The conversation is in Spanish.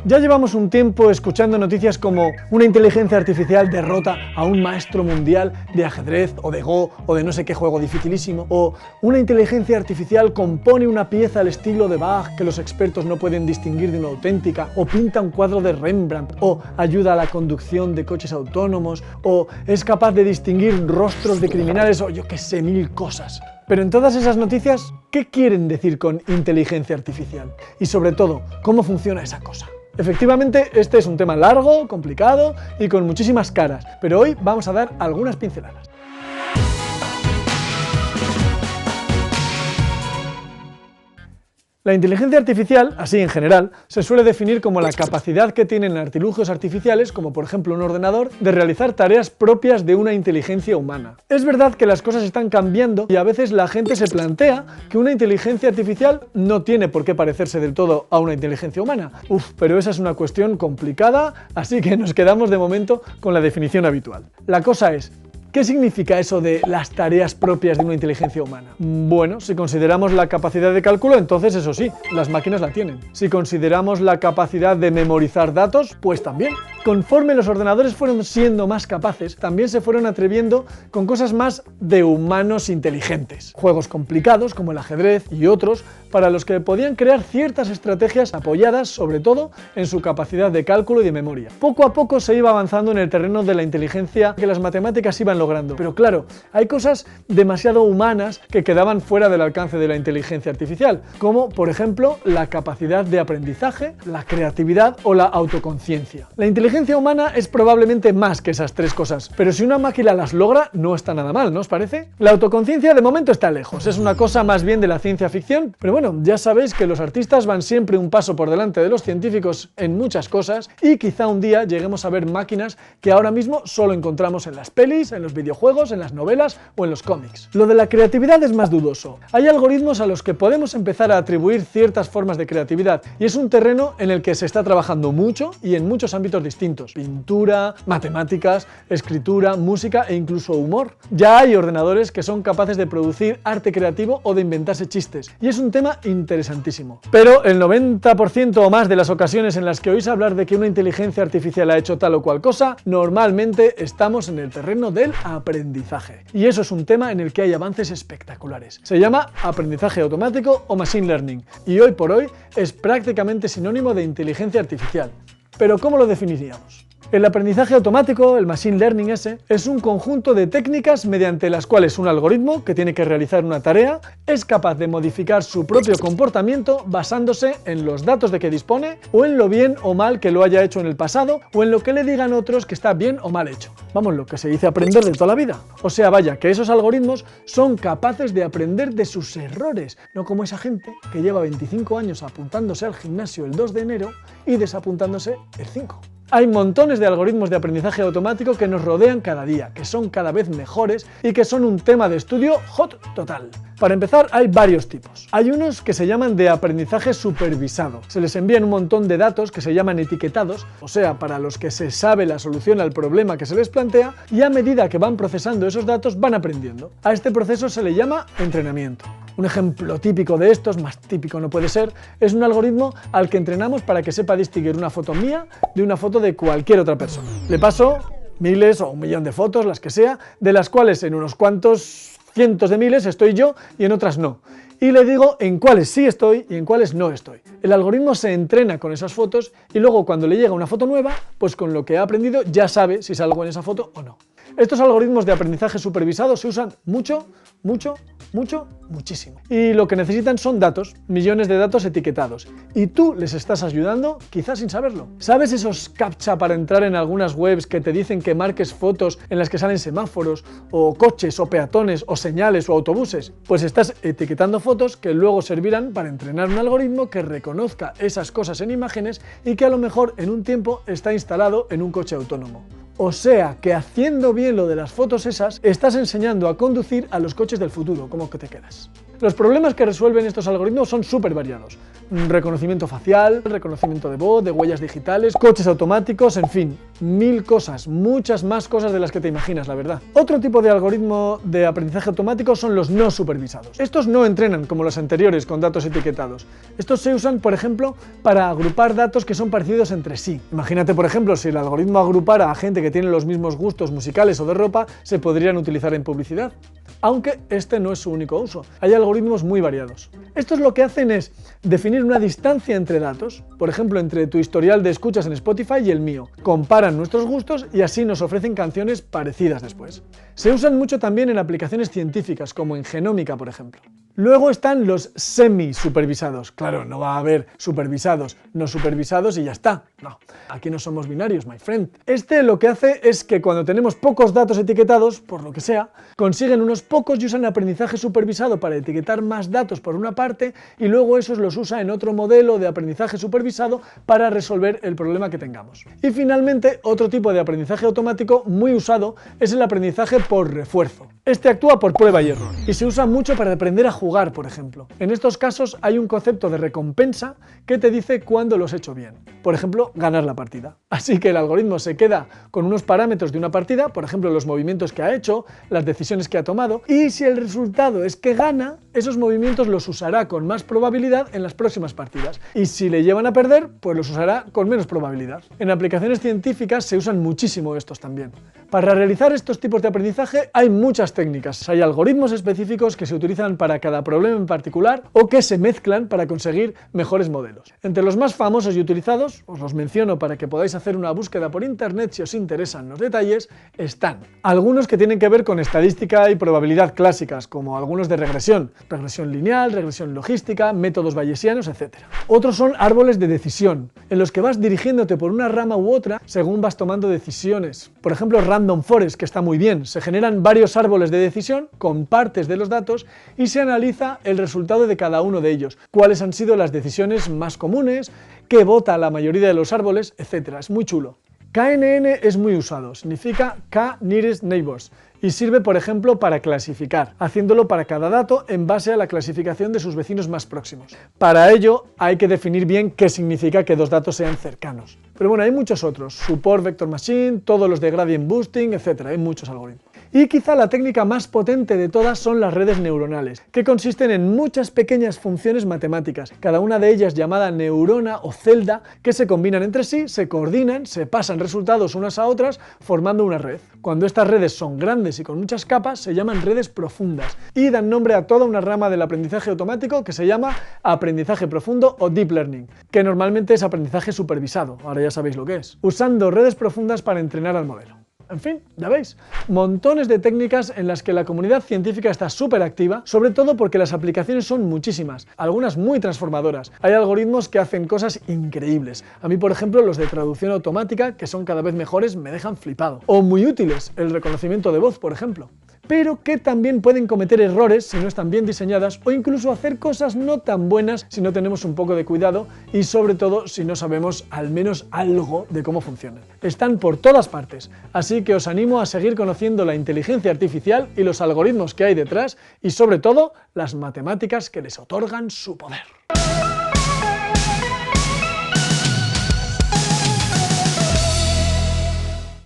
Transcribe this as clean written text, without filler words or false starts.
Ya llevamos un tiempo escuchando noticias como una inteligencia artificial derrota a un maestro mundial de ajedrez o de Go o de no sé qué juego dificilísimo, o una inteligencia artificial compone una pieza al estilo de Bach que los expertos no pueden distinguir de una auténtica, o pinta un cuadro de Rembrandt, o ayuda a la conducción de coches autónomos, o es capaz de distinguir rostros de criminales, o yo qué sé, mil cosas. Pero en todas esas noticias, ¿qué quieren decir con inteligencia artificial? Y sobre todo, ¿cómo funciona esa cosa? Efectivamente, este es un tema largo, complicado y con muchísimas caras, pero hoy vamos a dar algunas pinceladas. La inteligencia artificial, así en general, se suele definir como la capacidad que tienen artilugios artificiales, como por ejemplo un ordenador, de realizar tareas propias de una inteligencia humana. Es verdad que las cosas están cambiando y a veces la gente se plantea que una inteligencia artificial no tiene por qué parecerse del todo a una inteligencia humana. Pero esa es una cuestión complicada, así que nos quedamos de momento con la definición habitual. La cosa es, ¿qué significa eso de las tareas propias de una inteligencia humana? Bueno, si consideramos la capacidad de cálculo, entonces eso sí, las máquinas la tienen. Si consideramos la capacidad de memorizar datos, pues también. Conforme los ordenadores fueron siendo más capaces, también se fueron atreviendo con cosas más de humanos inteligentes. Juegos complicados como el ajedrez y otros, para los que podían crear ciertas estrategias apoyadas sobre todo en su capacidad de cálculo y de memoria. Poco a poco se iba avanzando en el terreno de la inteligencia que las matemáticas iban logrando, pero claro, hay cosas demasiado humanas que quedaban fuera del alcance de la inteligencia artificial, como por ejemplo la capacidad de aprendizaje, la creatividad o la autoconciencia. La inteligencia humana es probablemente más que esas tres cosas, pero si una máquina las logra, no está nada mal, ¿no os parece? La autoconciencia de momento está lejos, es una cosa más bien de la ciencia ficción, pero bueno, ya sabéis que los artistas van siempre un paso por delante de los científicos en muchas cosas y quizá un día lleguemos a ver máquinas que ahora mismo solo encontramos en las pelis, en los videojuegos, en las novelas o en los cómics. Lo de la creatividad es más dudoso. Hay algoritmos a los que podemos empezar a atribuir ciertas formas de creatividad y es un terreno en el que se está trabajando mucho y en muchos ámbitos distintos. Pintura, matemáticas, escritura, música e incluso humor. Ya hay ordenadores que son capaces de producir arte creativo o de inventarse chistes y es un tema interesantísimo. Pero el 90% o más de las ocasiones en las que oís hablar de que una inteligencia artificial ha hecho tal o cual cosa, normalmente estamos en el terreno del aprendizaje. Y eso es un tema en el que hay avances espectaculares. Se llama aprendizaje automático o machine learning y hoy por hoy es prácticamente sinónimo de inteligencia artificial. Pero ¿cómo lo definiríamos? El aprendizaje automático, el machine learning es un conjunto de técnicas mediante las cuales un algoritmo que tiene que realizar una tarea es capaz de modificar su propio comportamiento basándose en los datos de que dispone o en lo bien o mal que lo haya hecho en el pasado o en lo que le digan otros que está bien o mal hecho. Vamos, lo que se dice aprender de toda la vida. O sea, vaya, que esos algoritmos son capaces de aprender de sus errores, no como esa gente que lleva 25 años apuntándose al gimnasio el 2 de enero y desapuntándose el 5. Hay montones de algoritmos de aprendizaje automático que nos rodean cada día, que son cada vez mejores y que son un tema de estudio hot total. Para empezar, hay varios tipos. Hay unos que se llaman de aprendizaje supervisado. Se les envían un montón de datos que se llaman etiquetados, o sea, para los que se sabe la solución al problema que se les plantea, y a medida que van procesando esos datos van aprendiendo. A este proceso se le llama entrenamiento. Un ejemplo típico de estos, más típico no puede ser, es un algoritmo al que entrenamos para que sepa distinguir una foto mía de una foto de cualquier otra persona. Le paso miles o 1 millón de fotos, las que sea, de las cuales en unos cuantos cientos de miles estoy yo y en otras no. Y le digo en cuáles sí estoy y en cuáles no estoy. El algoritmo se entrena con esas fotos y luego cuando le llega una foto nueva, pues con lo que ha aprendido ya sabe si salgo en esa foto o no. Estos algoritmos de aprendizaje supervisado se usan muchísimo. Y lo que necesitan son datos, millones de datos etiquetados. Y tú les estás ayudando, quizás sin saberlo. ¿Sabes esos captcha para entrar en algunas webs que te dicen que marques fotos en las que salen semáforos, o coches, o peatones, o señales, o autobuses? Pues estás etiquetando fotos que luego servirán para entrenar un algoritmo que reconozca esas cosas en imágenes y que a lo mejor en un tiempo está instalado en un coche autónomo. O sea que haciendo bien lo de las fotos esas, estás enseñando a conducir a los coches del futuro. ¿Cómo que te quedas? Los problemas que resuelven estos algoritmos son súper variados. reconocimiento facial, reconocimiento de voz, de huellas digitales, coches automáticos, en fin, 1000 cosas, muchas más cosas de las que te imaginas, la verdad. Otro tipo de algoritmo de aprendizaje automático son los no supervisados. Estos no entrenan como los anteriores con datos etiquetados. Estos se usan, por ejemplo, para agrupar datos que son parecidos entre sí. Imagínate, por ejemplo, si el algoritmo agrupara a gente que tiene los mismos gustos musicales o de ropa, se podrían utilizar en publicidad. Aunque este no es su único uso. Hay algoritmos muy variados. Estos lo que hacen es definir una distancia entre datos, por ejemplo, entre tu historial de escuchas en Spotify y el mío. Comparan nuestros gustos y así nos ofrecen canciones parecidas después. Se usan mucho también en aplicaciones científicas, como en genómica, por ejemplo. Luego están los semi-supervisados. Claro, no va a haber supervisados, no supervisados y ya está. No, aquí no somos binarios, my friend. Este lo que hace es que cuando tenemos pocos datos etiquetados, por lo que sea, consiguen unos pocos y usan aprendizaje supervisado para etiquetar más datos por una parte y luego esos los usa en otro modelo de aprendizaje supervisado para resolver el problema que tengamos. Y finalmente, otro tipo de aprendizaje automático muy usado es el aprendizaje por refuerzo. Este actúa por prueba y error y se usa mucho para aprender a jugar, por ejemplo. En estos casos hay un concepto de recompensa que te dice cuándo lo has hecho bien. Por ejemplo, ganar la partida. Así que el algoritmo se queda con unos parámetros de una partida, por ejemplo, los movimientos que ha hecho, las decisiones que ha tomado, y si el resultado es que gana, esos movimientos los usará con más probabilidad en las próximas partidas. Y si le llevan a perder, pues los usará con menos probabilidad. En aplicaciones científicas se usan muchísimo estos también. Para realizar estos tipos de aprendizaje hay muchas técnicas. Hay algoritmos específicos que se utilizan para cada problema en particular o que se mezclan para conseguir mejores modelos. Entre los más famosos y utilizados, os los menciono para que podáis hacer una búsqueda por internet si os interesan los detalles, están algunos que tienen que ver con estadística y probabilidad clásicas, como algunos de regresión lineal, regresión logística, métodos bayesianos, etc. Otros son árboles de decisión, en los que vas dirigiéndote por una rama u otra según vas tomando decisiones. Por ejemplo, Random Forest, que está muy bien. Se generan varios árboles de decisión con partes de los datos y se analiza el resultado de cada uno de ellos, cuáles han sido las decisiones más comunes, qué vota la mayoría de los árboles, etc. Es muy chulo. KNN es muy usado, significa K Nearest Neighbors, y sirve, por ejemplo, para clasificar, haciéndolo para cada dato en base a la clasificación de sus vecinos más próximos. Para ello hay que definir bien qué significa que dos datos sean cercanos. Pero bueno, hay muchos otros, Support Vector Machine, todos los de Gradient Boosting, etc. Hay muchos algoritmos. Y quizá la técnica más potente de todas son las redes neuronales, que consisten en muchas pequeñas funciones matemáticas, cada una de ellas llamada neurona o celda, que se combinan entre sí, se coordinan, se pasan resultados unas a otras, formando una red. Cuando estas redes son grandes y con muchas capas, se llaman redes profundas y dan nombre a toda una rama del aprendizaje automático que se llama aprendizaje profundo o deep learning, que normalmente es aprendizaje supervisado, ahora ya sabéis lo que es, usando redes profundas para entrenar al modelo. En fin, ya veis, montones de técnicas en las que la comunidad científica está súper activa, sobre todo porque las aplicaciones son muchísimas, algunas muy transformadoras. Hay algoritmos que hacen cosas increíbles. A mí, por ejemplo, los de traducción automática, que son cada vez mejores, me dejan flipado. O muy útiles, el reconocimiento de voz, por ejemplo. Pero que también pueden cometer errores si no están bien diseñadas o incluso hacer cosas no tan buenas si no tenemos un poco de cuidado y sobre todo si no sabemos al menos algo de cómo funcionan. Están por todas partes, así que os animo a seguir conociendo la inteligencia artificial y los algoritmos que hay detrás y sobre todo las matemáticas que les otorgan su poder.